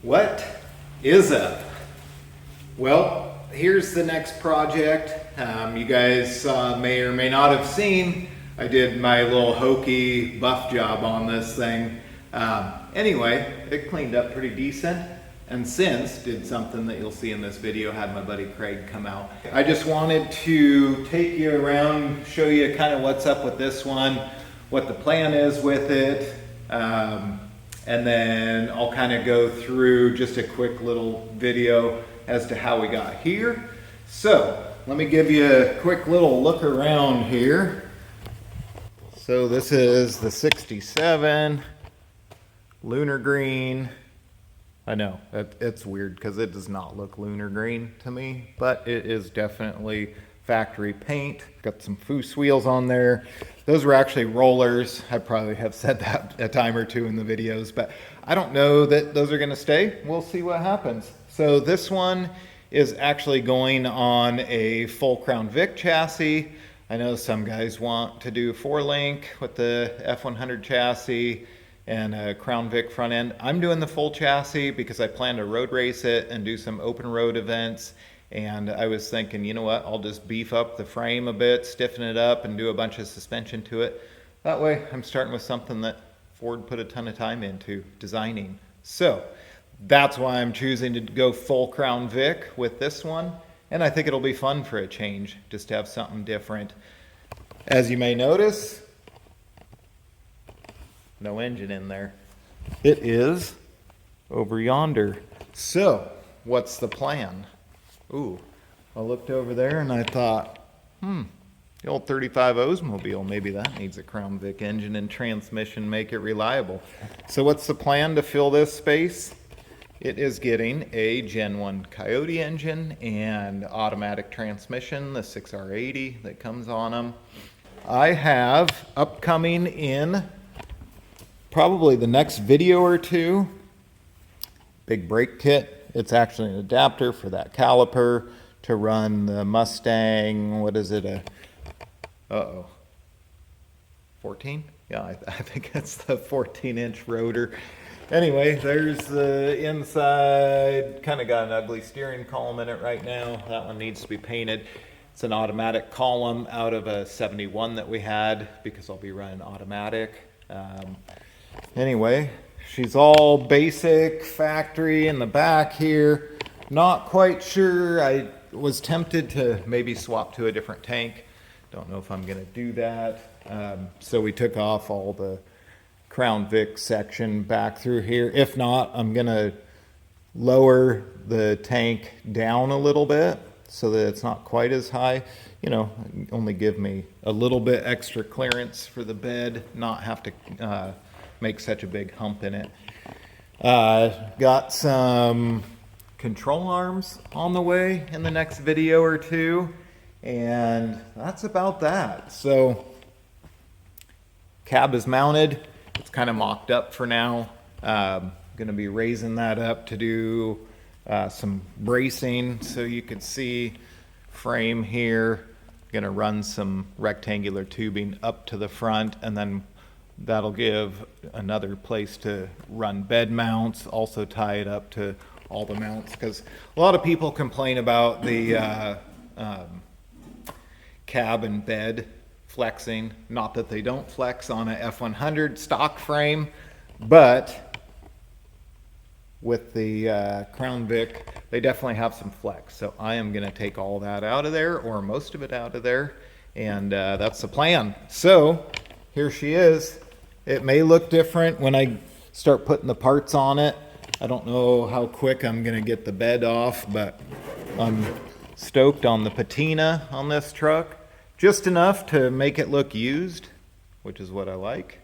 What is up? Well, here's the next project. You guys may or may not have seen, I did my little hokey buff job on this thing. Anyway, it cleaned up pretty decent, and since did something that you'll see in this video, had my buddy Craig come out. I just wanted to take you around, show you kind of what's up with this one, what the plan is with it, and then I'll kind of go through just a quick little video as to how we got here. So let me give you a quick little look around here. So this is the 67 Lunar Green. I know, it's weird because it does not look lunar green to me, but it is definitely factory paint. Got some Foose wheels on there. Those were actually rollers. I probably have said that a time or two in the videos, but I don't know that those are gonna stay. We'll see what happens. So this one is actually going on a full Crown Vic chassis. I know some guys want to do 4-link with the F100 chassis and a Crown Vic front end. I'm doing the full chassis because I plan to road race it and do some open road events. And I was thinking, you know what, I'll just beef up the frame a bit, stiffen it up, and do a bunch of suspension to it. That way, I'm starting with something that Ford put a ton of time into designing. So that's why I'm choosing to go full Crown Vic with this one. And I think it'll be fun for a change, just to have something different. As you may notice, no engine in there. It is over yonder. So what's the plan? Ooh, I looked over there and I thought, the old 35 Oldsmobile, maybe that needs a Crown Vic engine and transmission, make it reliable. So what's the plan to fill this space? It is getting a Gen 1 Coyote engine and automatic transmission, the 6R80 that comes on them. I have upcoming in probably the next video or two, big brake kit. It's actually an adapter for that caliper to run the Mustang, what is it, 14? Yeah, I think it's the 14-inch rotor. Anyway, there's the inside, kind of got an ugly steering column in it right now. That one needs to be painted. It's an automatic column out of a 71 that we had because I'll be running automatic. Anyway, she's all basic factory in the back here. Not quite sure. I was tempted to maybe swap to a different tank. Don't know if I'm going to do that. So we took off all the Crown Vic section back through here. If not, I'm going to lower the tank down a little bit so that it's not quite as high. You know, only give me a little bit extra clearance for the bed, not have to make such a big hump in it. Got some control arms on the way in the next video or two, and that's about that. So cab is mounted. It's kind of mocked up for now. Gonna be raising that up to do some bracing so you can see frame here. Gonna run some rectangular tubing up to the front, and then that'll give another place to run bed mounts, also tie it up to all the mounts, because a lot of people complain about the cab and bed flexing. Not that they don't flex on a F100 stock frame, but with the Crown Vic, they definitely have some flex. So I am going to take all that out of there, or most of it out of there, and that's the plan. So here she is. It may look different when I start putting the parts on it. I don't know how quick I'm going to get the bed off, but I'm stoked on the patina on this truck. Just enough to make it look used, which is what I like.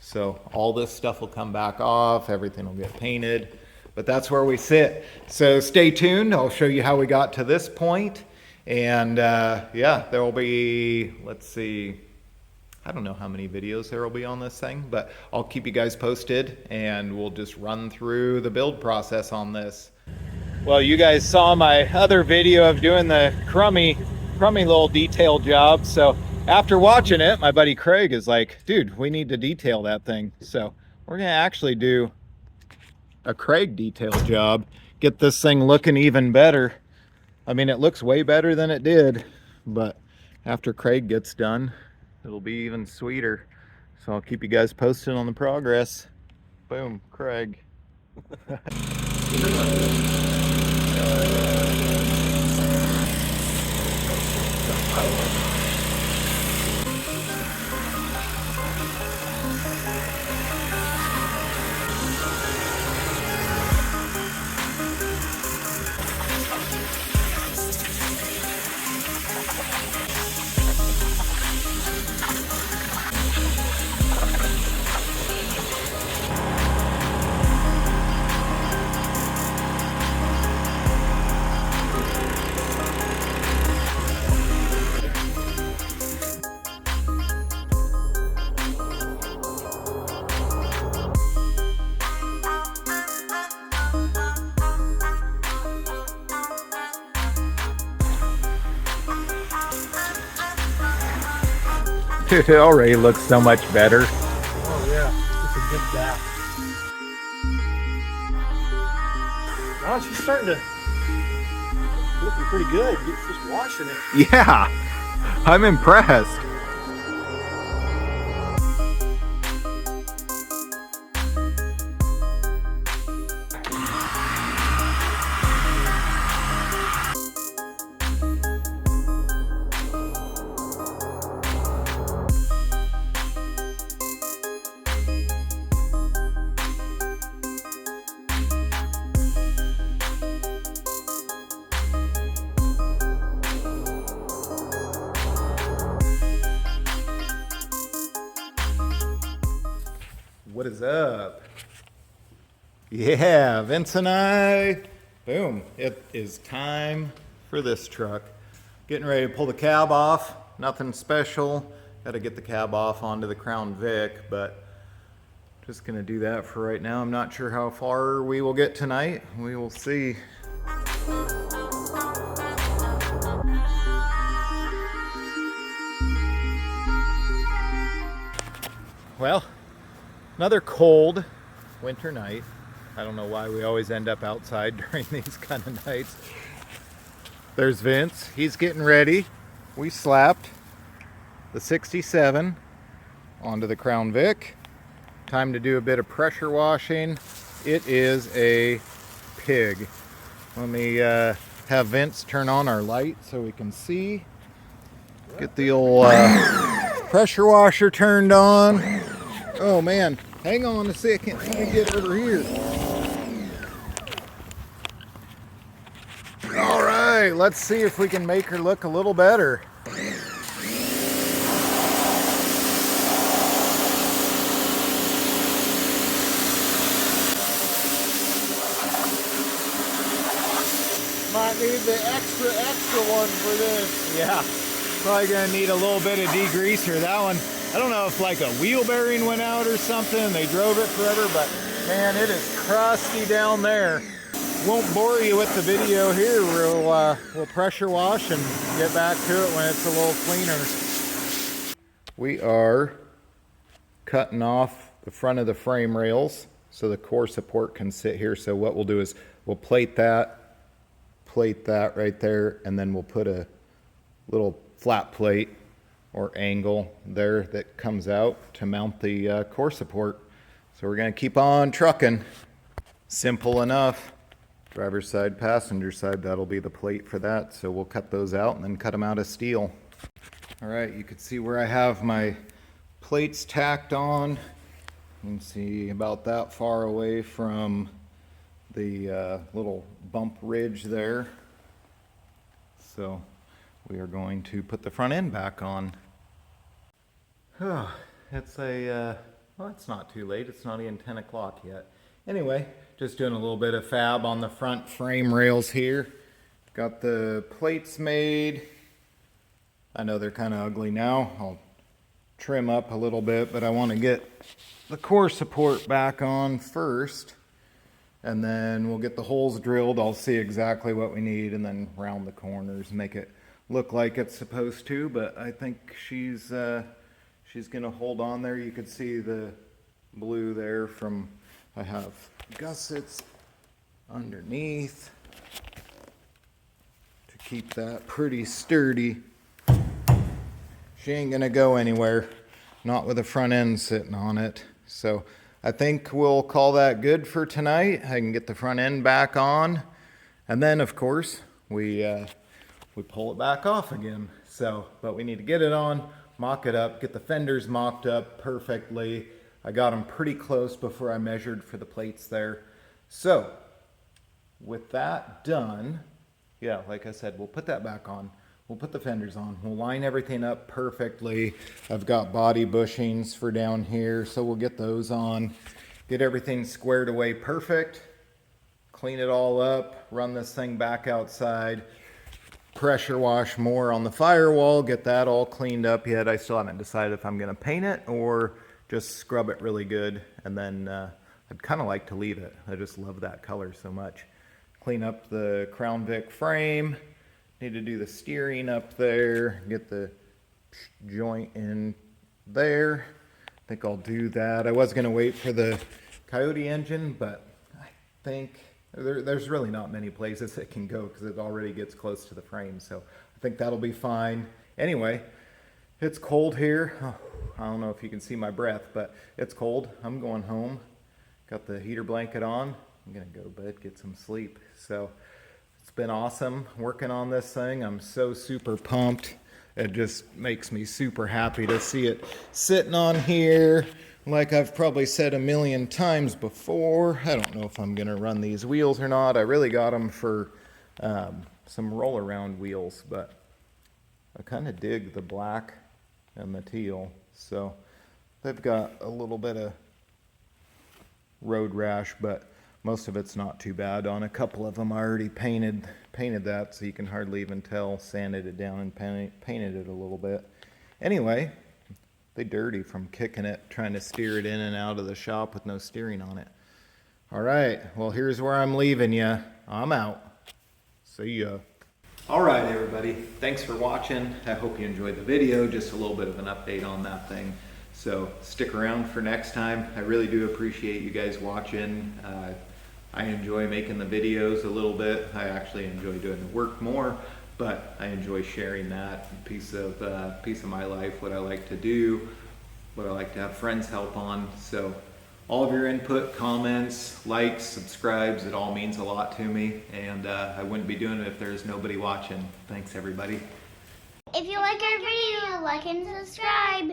So all this stuff will come back off, everything will get painted, but that's where we sit. So stay tuned, I'll show you how we got to this point. And yeah, there will be, let's see, I don't know how many videos there will be on this thing, but I'll keep you guys posted and we'll just run through the build process on this. Well, you guys saw my other video of doing the crummy little detail job. So after watching it, my buddy Craig is like, dude, we need to detail that thing. So we're gonna actually do a Craig detail job, get this thing looking even better. I mean, it looks way better than it did, but after Craig gets done, it'll be even sweeter. So I'll keep you guys posted on the progress. Boom, Craig. Dude, it already looks so much better. Oh yeah, it's a good bath. Now she's starting to looking pretty good. Just washing it. Yeah, I'm impressed. What is up? Yeah, Vince and I, boom, it is time for this truck. Getting ready to pull the cab off, nothing special. Got to get the cab off onto the Crown Vic, but just gonna do that for right now. I'm not sure how far we will get tonight. We will see. Well, another cold winter night. I don't know why we always end up outside during these kind of nights. There's Vince. He's getting ready. We slapped the 67 onto the Crown Vic. Time to do a bit of pressure washing. It is a pig. Let me have Vince turn on our light so we can see. Get the old pressure washer turned on. Oh man, hang on a second. Let me get over here. All right, let's see if we can make her look a little better. Might need the extra one for this. Yeah, probably gonna need a little bit of degreaser. That one, I don't know if like a wheel bearing went out or something. They drove it forever, but man, it is crusty down there. Won't bore you with the video here. We'll pressure wash and get back to it when it's a little cleaner. We are cutting off the front of the frame rails so the core support can sit here. So what we'll do is we'll plate that right there, and then we'll put a little flat plate or angle there that comes out to mount the core support. So we're going to keep on trucking. Simple enough. Driver's side, passenger side, that'll be the plate for that. So we'll cut those out and then cut them out of steel. All right, you can see where I have my plates tacked on. You can see about that far away from the little bump ridge there. So we are going to put the front end back on. It's well, it's not too late. It's not even 10 o'clock yet. Anyway, just doing a little bit of fab on the front frame rails here. Got the plates made. I know they're kind of ugly now. I'll trim up a little bit, but I want to get the core support back on first. And then we'll get the holes drilled. I'll see exactly what we need and then round the corners, make it look like it's supposed to. But I think she's going to hold on there. You could see the blue there from I have gussets underneath to keep that pretty sturdy. She ain't gonna go anywhere, not with the front end sitting on it. So I think we'll call that good for tonight. I can get the front end back on, and then of course we pull it back off again. So, but we need to get it on, mock it up, get the fenders mocked up perfectly. I got them pretty close before I measured for the plates there. So with that done, yeah, like I said, we'll put that back on. We'll put the fenders on. We'll line everything up perfectly. I've got body bushings for down here, so we'll get those on. Get everything squared away perfect. Clean it all up. Run this thing back outside. Pressure wash more on the firewall. Get that all cleaned up yet. I still haven't decided if I'm going to paint it or just scrub it really good. And then I'd kind of like to leave it. I just love that color so much. Clean up the Crown Vic frame. Need to do the steering up there, get the joint in there. I think I'll do that. I was gonna wait for the Coyote engine, but I think there's really not many places it can go because it already gets close to the frame. So I think that'll be fine. Anyway, it's cold here. Oh, I don't know if you can see my breath, but it's cold. I'm going home. Got the heater blanket on. I'm gonna go to bed, get some sleep. So it's been awesome working on this thing. I'm so super pumped. It just makes me super happy to see it sitting on here. Like I've probably said a million times before, I don't know if I'm gonna run these wheels or not. I really got them for some roll around wheels, but I kind of dig the black and the teal. So they've got a little bit of road rash, but most of it's not too bad. On a couple of them I already painted that so you can hardly even tell. Sanded it down and painted it a little bit. Anyway, they dirty from kicking it, trying to steer it in and out of the shop with no steering on it. All right, well here's where I'm leaving you. I'm out. See ya. All right everybody, thanks for watching. I hope you enjoyed the video. Just a little bit of an update on that thing. So stick around for next time. I really do appreciate you guys watching. I enjoy making the videos a little bit. I actually enjoy doing the work more, but I enjoy sharing that piece of my life, what I like to do, what I like to have friends help on. So all of your input, comments, likes, subscribes, it all means a lot to me, and I wouldn't be doing it if there's nobody watching. Thanks everybody. If you like our video, like and subscribe.